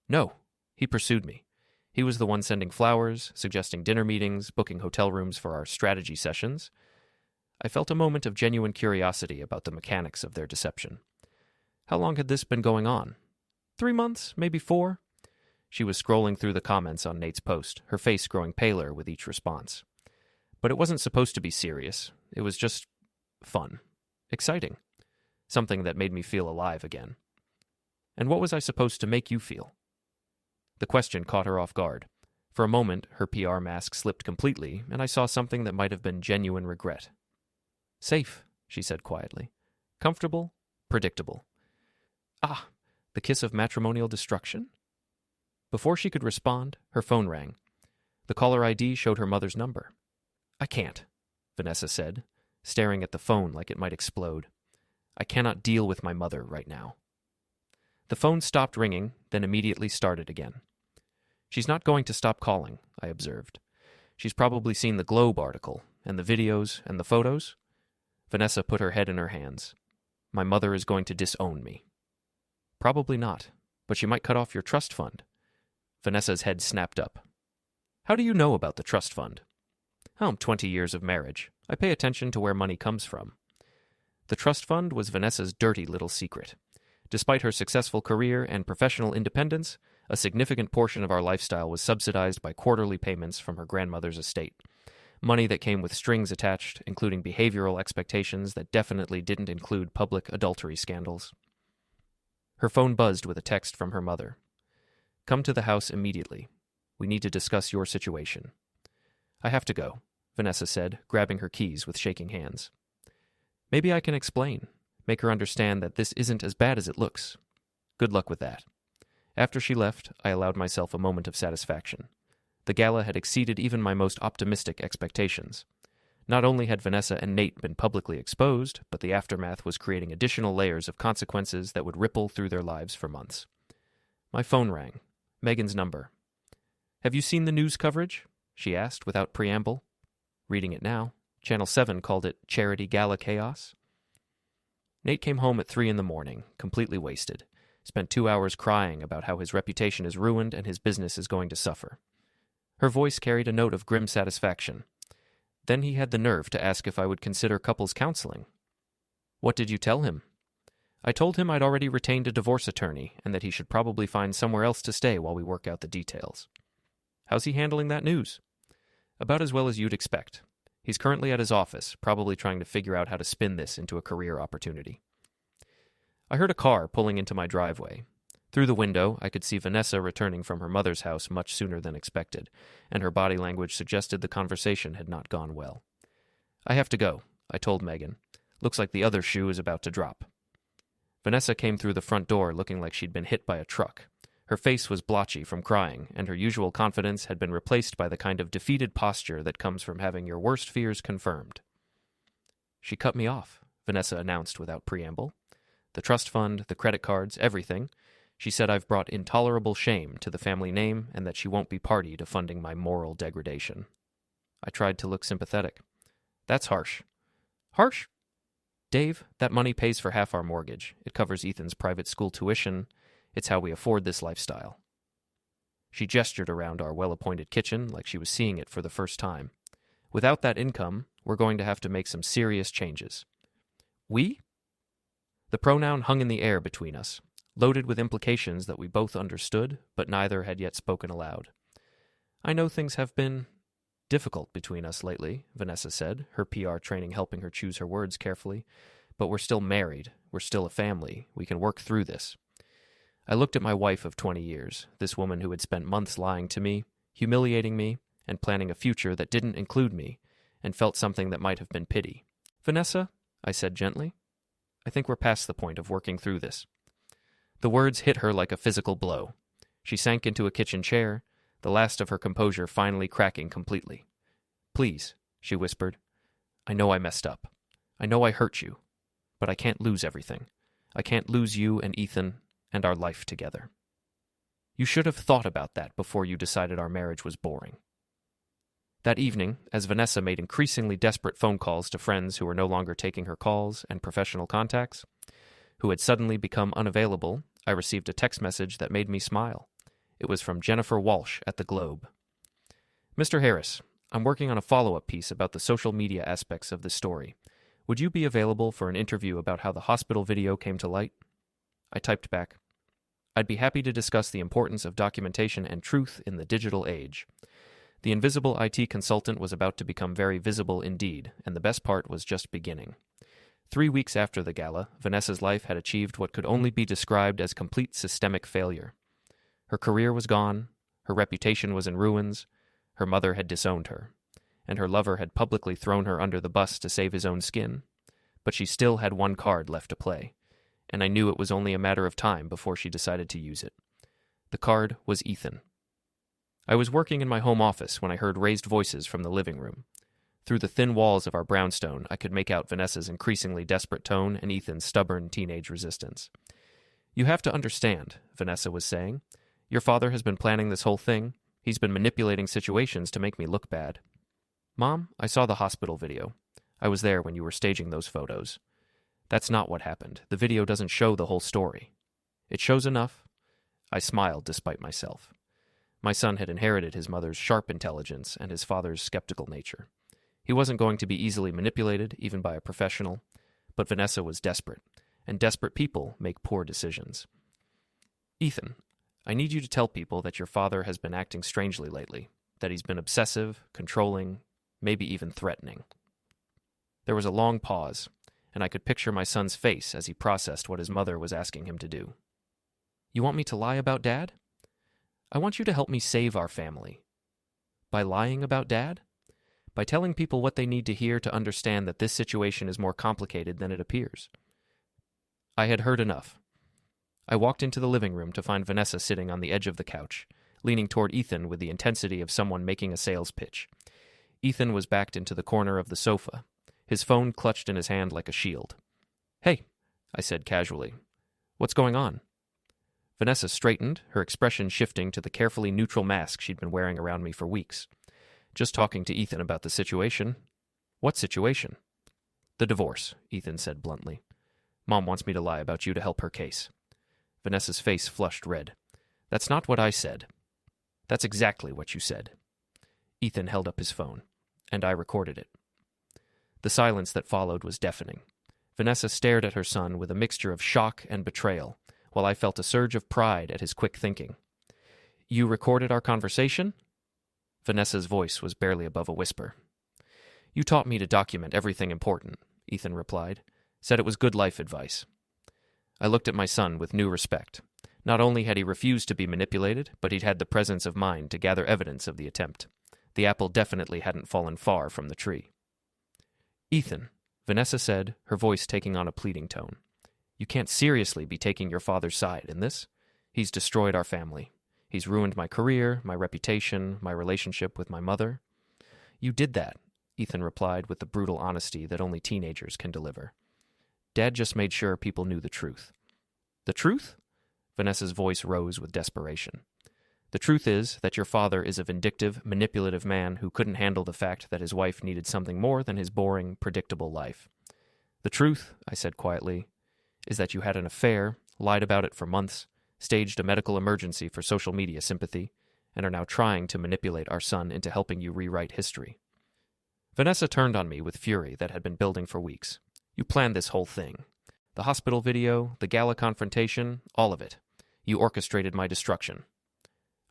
No. He pursued me. He was the one sending flowers, suggesting dinner meetings, booking hotel rooms for our strategy sessions. I felt a moment of genuine curiosity about the mechanics of their deception. How long had this been going on? 3 months, maybe 4? She was scrolling through the comments on Nate's post, her face growing paler with each response. But it wasn't supposed to be serious. It was just fun. Exciting. Something that made me feel alive again. And what was I supposed to make you feel? The question caught her off guard. For a moment, her PR mask slipped completely, and I saw something that might have been genuine regret. Safe, she said quietly. Comfortable, predictable. Ah, the kiss of matrimonial destruction? Before she could respond, her phone rang. The caller ID showed her mother's number. I can't, Vanessa said, staring at the phone like it might explode. I cannot deal with my mother right now. The phone stopped ringing, then immediately started again. She's not going to stop calling, I observed. She's probably seen the Globe article, and the videos, and the photos. Vanessa put her head in her hands. My mother is going to disown me. Probably not, but she might cut off your trust fund. Vanessa's head snapped up. How do you know about the trust fund? 20 years of marriage. I pay attention to where money comes from. The trust fund was Vanessa's dirty little secret. Despite her successful career and professional independence, a significant portion of our lifestyle was subsidized by quarterly payments from her grandmother's estate. Money that came with strings attached, including behavioral expectations that definitely didn't include public adultery scandals. Her phone buzzed with a text from her mother. Come to the house immediately. We need to discuss your situation. I have to go, Vanessa said, grabbing her keys with shaking hands. Maybe I can explain. Make her understand that this isn't as bad as it looks. Good luck with that. After she left, I allowed myself a moment of satisfaction. The gala had exceeded even my most optimistic expectations. Not only had Vanessa and Nate been publicly exposed, but the aftermath was creating additional layers of consequences that would ripple through their lives for months. My phone rang. Megan's number. Have you seen the news coverage? She asked without preamble. Reading it now. Channel 7 called it Charity Gala Chaos. Nate came home at 3 a.m, completely wasted. Spent 2 hours crying about how his reputation is ruined and his business is going to suffer. Her voice carried a note of grim satisfaction. Then he had the nerve to ask if I would consider couples counseling. What did you tell him? I told him I'd already retained a divorce attorney and that he should probably find somewhere else to stay while we work out the details. How's he handling that news? About as well as you'd expect. He's currently at his office, probably trying to figure out how to spin this into a career opportunity. I heard a car pulling into my driveway. Through the window, I could see Vanessa returning from her mother's house much sooner than expected, and her body language suggested the conversation had not gone well. I have to go, I told Megan. Looks like the other shoe is about to drop. Vanessa came through the front door looking like she'd been hit by a truck. Her face was blotchy from crying, and her usual confidence had been replaced by the kind of defeated posture that comes from having your worst fears confirmed. She cut me off, Vanessa announced without preamble. The trust fund, the credit cards, everything. She said I've brought intolerable shame to the family name and that she won't be party to funding my moral degradation. I tried to look sympathetic. That's harsh. Harsh? Dave, that money pays for half our mortgage. It covers Ethan's private school tuition. It's how we afford this lifestyle. She gestured around our well-appointed kitchen like she was seeing it for the first time. Without that income, we're going to have to make some serious changes. We? The pronoun hung in the air between us, loaded with implications that we both understood, but neither had yet spoken aloud. I know things have been difficult between us lately, Vanessa said, her PR training helping her choose her words carefully. But we're still married. We're still a family. We can work through this. I looked at my wife of 20 years, this woman who had spent months lying to me, humiliating me, and planning a future that didn't include me, and felt something that might have been pity. Vanessa, I said gently, I think we're past the point of working through this. The words hit her like a physical blow. She sank into a kitchen chair, the last of her composure finally cracking completely. Please, she whispered. I know I messed up. I know I hurt you. But I can't lose everything. I can't lose you and Ethan and our life together. You should have thought about that before you decided our marriage was boring. That evening, as Vanessa made increasingly desperate phone calls to friends who were no longer taking her calls and professional contacts, who had suddenly become unavailable, I received a text message that made me smile. It was from Jennifer Walsh at the Globe. Mr. Harris, I'm working on a follow-up piece about the social media aspects of this story. Would you be available for an interview about how the hospital video came to light? I typed back, I'd be happy to discuss the importance of documentation and truth in the digital age. The invisible IT consultant was about to become very visible indeed, and the best part was just beginning. 3 weeks after the gala, Vanessa's life had achieved what could only be described as complete systemic failure. Her career was gone, her reputation was in ruins, her mother had disowned her, and her lover had publicly thrown her under the bus to save his own skin. But she still had one card left to play, and I knew it was only a matter of time before she decided to use it. The card was Ethan. I was working in my home office when I heard raised voices from the living room. Through the thin walls of our brownstone, I could make out Vanessa's increasingly desperate tone and Ethan's stubborn teenage resistance. You have to understand, Vanessa was saying. Your father has been planning this whole thing. He's been manipulating situations to make me look bad. Mom, I saw the hospital video. I was there when you were staging those photos. That's not what happened. The video doesn't show the whole story. It shows enough. I smiled despite myself. My son had inherited his mother's sharp intelligence and his father's skeptical nature. He wasn't going to be easily manipulated, even by a professional, but Vanessa was desperate, and desperate people make poor decisions. Ethan, I need you to tell people that your father has been acting strangely lately, that he's been obsessive, controlling, maybe even threatening. There was a long pause, and I could picture my son's face as he processed what his mother was asking him to do. You want me to lie about Dad? I want you to help me save our family. By lying about Dad? By telling people what they need to hear to understand that this situation is more complicated than it appears. I had heard enough. I walked into the living room to find Vanessa sitting on the edge of the couch, leaning toward Ethan with the intensity of someone making a sales pitch. Ethan was backed into the corner of the sofa, his phone clutched in his hand like a shield. Hey, I said casually. What's going on? Vanessa straightened, her expression shifting to the carefully neutral mask she'd been wearing around me for weeks. Just talking to Ethan about the situation. What situation? The divorce, Ethan said bluntly. Mom wants me to lie about you to help her case. Vanessa's face flushed red. That's not what I said. That's exactly what you said. Ethan held up his phone, and I recorded it. The silence that followed was deafening. Vanessa stared at her son with a mixture of shock and betrayal, while I felt a surge of pride at his quick thinking. You recorded our conversation? Vanessa's voice was barely above a whisper. You taught me to document everything important, Ethan replied. Said it was good life advice. I looked at my son with new respect. Not only had he refused to be manipulated, but he'd had the presence of mind to gather evidence of the attempt. The apple definitely hadn't fallen far from the tree. Ethan, Vanessa said, her voice taking on a pleading tone. You can't seriously be taking your father's side in this. He's destroyed our family. He's ruined my career, my reputation, my relationship with my mother. You did that, Ethan replied with the brutal honesty that only teenagers can deliver. Dad just made sure people knew the truth. The truth? Vanessa's voice rose with desperation. The truth is that your father is a vindictive, manipulative man who couldn't handle the fact that his wife needed something more than his boring, predictable life. The truth, I said quietly, is that you had an affair, lied about it for months, staged a medical emergency for social media sympathy, and are now trying to manipulate our son into helping you rewrite history. Vanessa turned on me with fury that had been building for weeks. You planned this whole thing. The hospital video, the gala confrontation, all of it. You orchestrated my destruction.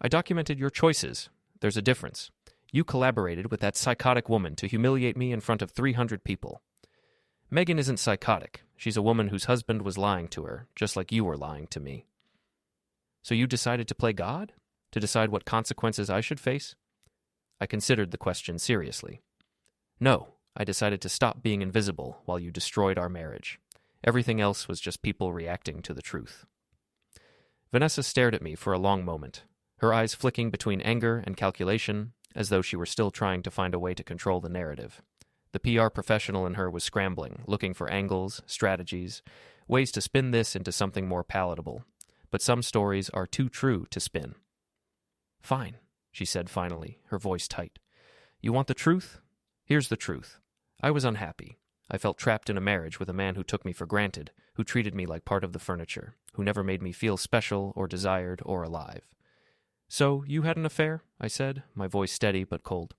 I documented your choices. There's a difference. You collaborated with that psychotic woman to humiliate me in front of 300 people. Megan isn't psychotic. She's a woman whose husband was lying to her, just like you were lying to me. So you decided to play God? To decide what consequences I should face? I considered the question seriously. No, I decided to stop being invisible while you destroyed our marriage. Everything else was just people reacting to the truth. Vanessa stared at me for a long moment, her eyes flicking between anger and calculation, as though she were still trying to find a way to control the narrative. The PR professional in her was scrambling, looking for angles, strategies, ways to spin this into something more palatable. But some stories are too true to spin. Fine, she said finally, her voice tight. You want the truth? Here's the truth. I was unhappy. I felt trapped in a marriage with a man who took me for granted, who treated me like part of the furniture, who never made me feel special or desired or alive. "So, you had an affair?" I said, my voice steady but cold.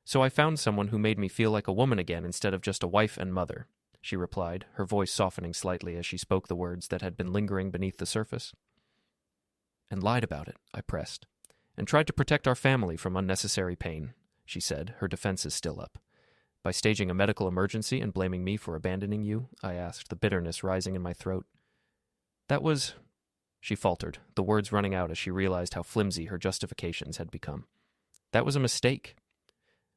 "So I found someone who made me feel like a woman again instead of just a wife and mother," she replied, her voice softening slightly as she spoke the words that had been lingering beneath the surface. "And lied about it," I pressed. "And tried to protect our family from unnecessary pain," she said, her defenses still up. "By staging a medical emergency and blaming me for abandoning you?" I asked, the bitterness rising in my throat. "That was—" She faltered, the words running out as she realized how flimsy her justifications had become. "That was a mistake.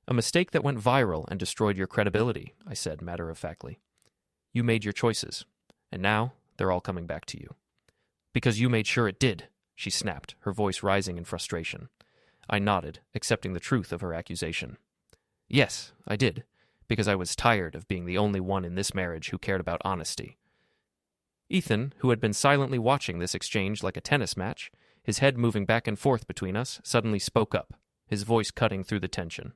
A mistake that went viral and destroyed your credibility," I said matter-of-factly. "You made your choices, and now they're all coming back to you." "Because you made sure it did," she snapped, her voice rising in frustration. I nodded, accepting the truth of her accusation. "Yes, I did, because I was tired of being the only one in this marriage who cared about honesty." Ethan, who had been silently watching this exchange like a tennis match, his head moving back and forth between us, suddenly spoke up, his voice cutting through the tension.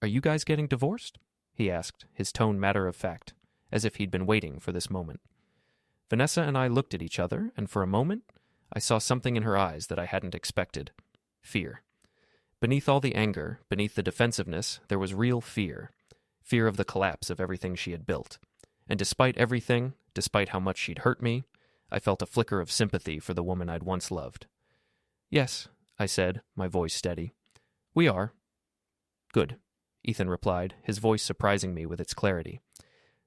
"Are you guys getting divorced?" he asked, his tone matter-of-fact, as if he'd been waiting for this moment. Vanessa and I looked at each other, and for a moment, I saw something in her eyes that I hadn't expected. Fear. Beneath all the anger, beneath the defensiveness, there was real fear. Fear of the collapse of everything she had built. And despite everything, despite how much she'd hurt me, I felt a flicker of sympathy for the woman I'd once loved. "Yes," I said, my voice steady. "We are." "Good," Ethan replied, his voice surprising me with its clarity.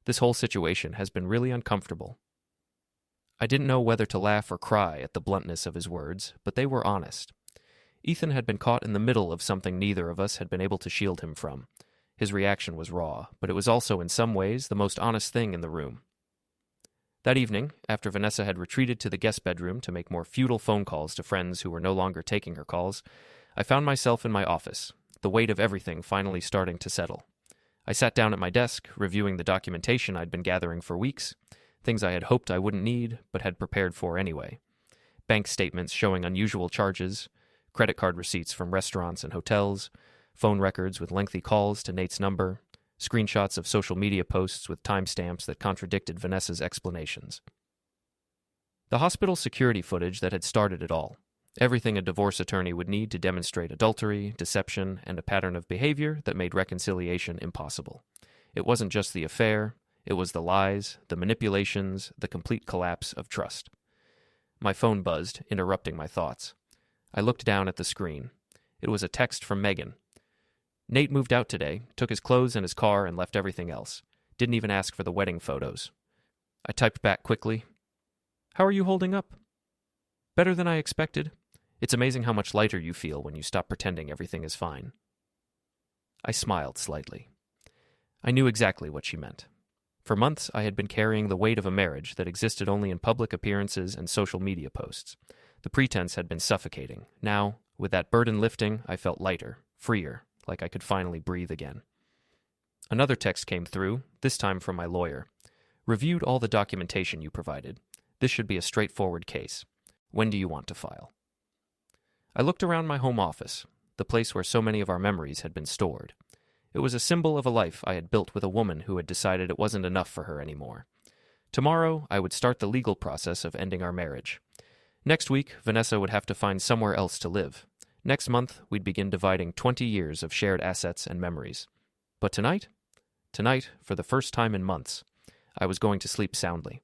"This whole situation has been really uncomfortable." I didn't know whether to laugh or cry at the bluntness of his words, but they were honest. Ethan had been caught in the middle of something neither of us had been able to shield him from. His reaction was raw, but it was also in some ways the most honest thing in the room. That evening, after Vanessa had retreated to the guest bedroom to make more futile phone calls to friends who were no longer taking her calls, I found myself in my office, the weight of everything finally starting to settle. I sat down at my desk, reviewing the documentation I'd been gathering for weeks, things I had hoped I wouldn't need, but had prepared for anyway. Bank statements showing unusual charges, credit card receipts from restaurants and hotels, phone records with lengthy calls to Nate's number, screenshots of social media posts with timestamps that contradicted Vanessa's explanations. The hospital security footage that had started it all. Everything a divorce attorney would need to demonstrate adultery, deception, and a pattern of behavior that made reconciliation impossible. It wasn't just the affair, it was the lies, the manipulations, the complete collapse of trust. My phone buzzed, interrupting my thoughts. I looked down at the screen. It was a text from Megan. "Nate moved out today, took his clothes and his car and left everything else. Didn't even ask for the wedding photos." I typed back quickly. "How are you holding up?" "Better than I expected. It's amazing how much lighter you feel when you stop pretending everything is fine." I smiled slightly. I knew exactly what she meant. For months, I had been carrying the weight of a marriage that existed only in public appearances and social media posts. The pretense had been suffocating. Now, with that burden lifting, I felt lighter, freer, like I could finally breathe again. Another text came through, this time from my lawyer. "Reviewed all the documentation you provided. This should be a straightforward case. When do you want to file?" I looked around my home office, the place where so many of our memories had been stored. It was a symbol of a life I had built with a woman who had decided it wasn't enough for her anymore. Tomorrow, I would start the legal process of ending our marriage. Next week, Vanessa would have to find somewhere else to live. Next month, we'd begin dividing 20 years of shared assets and memories. But tonight, for the first time in months, I was going to sleep soundly.